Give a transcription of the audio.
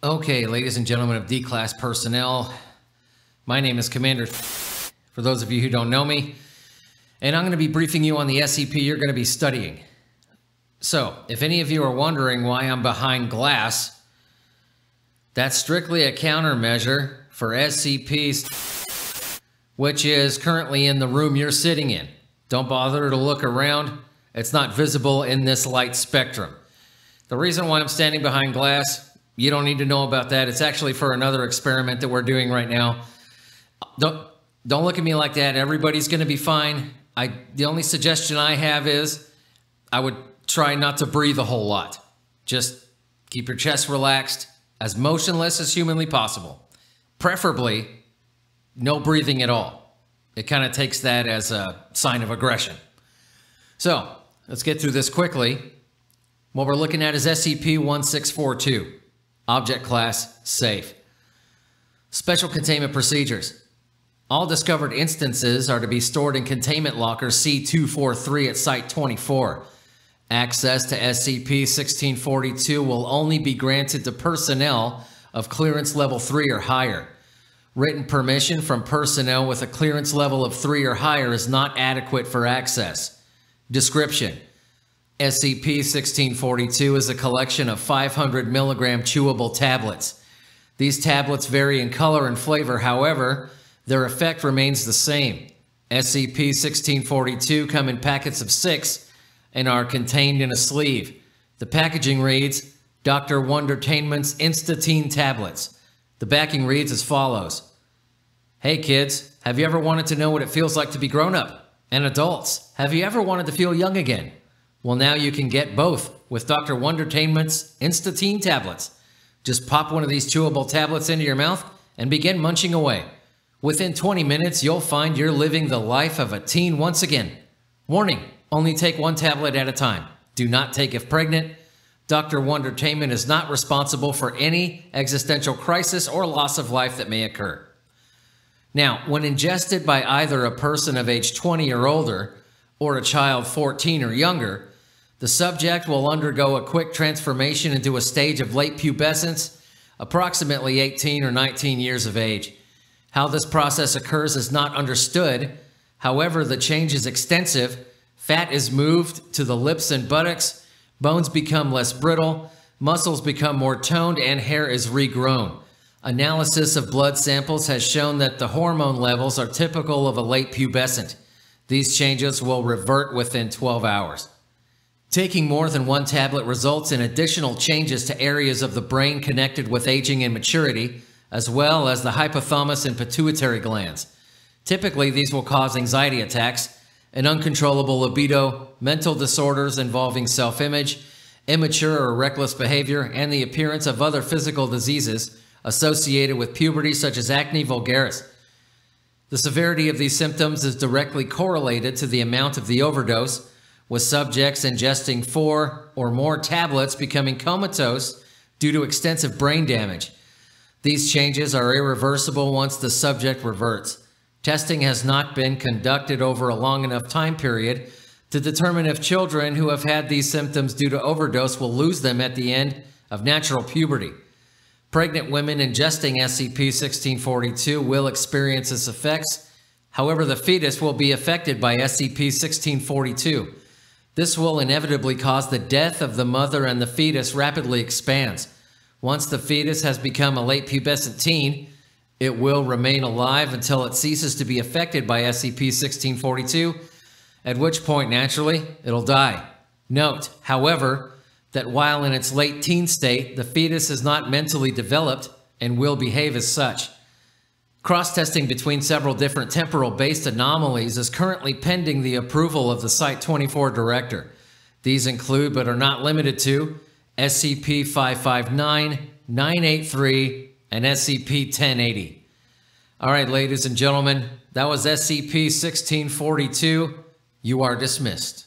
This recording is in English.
Okay, ladies and gentlemen of D-Class personnel, my name is Commander, for those of you who don't know me, and I'm going to be briefing you on the SCP you're going to be studying. So, if any of you are wondering why I'm behind glass, that's strictly a countermeasure for SCP, which is currently in the room you're sitting in. Don't bother to look around. It's not visible in this light spectrum. The reason why I'm standing behind glass, you don't need to know about that. It's actually for another experiment that we're doing right now. Don't look at me like that. Everybody's going to be fine. The only suggestion I have is I would try not to breathe a whole lot. Just keep your chest relaxed, as motionless as humanly possible. Preferably, no breathing at all. It kind of takes that as a sign of aggression. So, let's get through this quickly. What we're looking at is SCP-1642. Object Class Safe. Special Containment Procedures. All discovered instances are to be stored in Containment Locker C-243 at Site-24. Access to SCP-1642 will only be granted to personnel of Clearance Level 3 or higher. Written permission from personnel with a clearance level of 3 or higher is not adequate for access. Description. SCP-1642 is a collection of 500 milligram chewable tablets. These tablets vary in color and flavor, however, their effect remains the same. SCP-1642 come in packets of 6 and are contained in a sleeve. The packaging reads, Dr. Wondertainment's Insta-teen tablets. The backing reads as follows. Hey kids, have you ever wanted to know what it feels like to be grown up? And adults, have you ever wanted to feel young again? Well, now you can get both with Dr. Wondertainment's Insta-teen tablets. Just pop one of these chewable tablets into your mouth and begin munching away. Within 20 minutes, you'll find you're living the life of a teen once again. Warning, only take one tablet at a time. Do not take if pregnant. Dr. Wondertainment is not responsible for any existential crisis or loss of life that may occur. Now, when ingested by either a person of age 20 or older, or a child 14 or younger, the subject will undergo a quick transformation into a stage of late pubescence, approximately 18 or 19 years of age. How this process occurs is not understood. However, the change is extensive. Fat is moved to the lips and buttocks, bones become less brittle, muscles become more toned, and hair is regrown. Analysis of blood samples has shown that the hormone levels are typical of a late pubescent. These changes will revert within 12 hours. Taking more than one tablet results in additional changes to areas of the brain connected with aging and maturity, as well as the hypothalamus and pituitary glands. Typically, these will cause anxiety attacks, an uncontrollable libido, mental disorders involving self-image, immature or reckless behavior, and the appearance of other physical diseases associated with puberty such as acne vulgaris. The severity of these symptoms is directly correlated to the amount of the overdose, with subjects ingesting 4 or more tablets becoming comatose due to extensive brain damage. These changes are irreversible once the subject reverts. Testing has not been conducted over a long enough time period to determine if children who have had these symptoms due to overdose will lose them at the end of natural puberty. Pregnant women ingesting SCP-1642 will experience its effects. However, the fetus will be affected by SCP-1642. This will inevitably cause the death of the mother, and the fetus rapidly expands. Once the fetus has become a late pubescent teen, it will remain alive until it ceases to be affected by SCP-1642, at which point, naturally, it'll die. Note, however, that while in its late teen state, the fetus is not mentally developed and will behave as such. Cross-testing between several different temporal-based anomalies is currently pending the approval of the Site-24 director. These include, but are not limited to, SCP-559, 983, and SCP-1080. All right, ladies and gentlemen, that was SCP-1642. You are dismissed.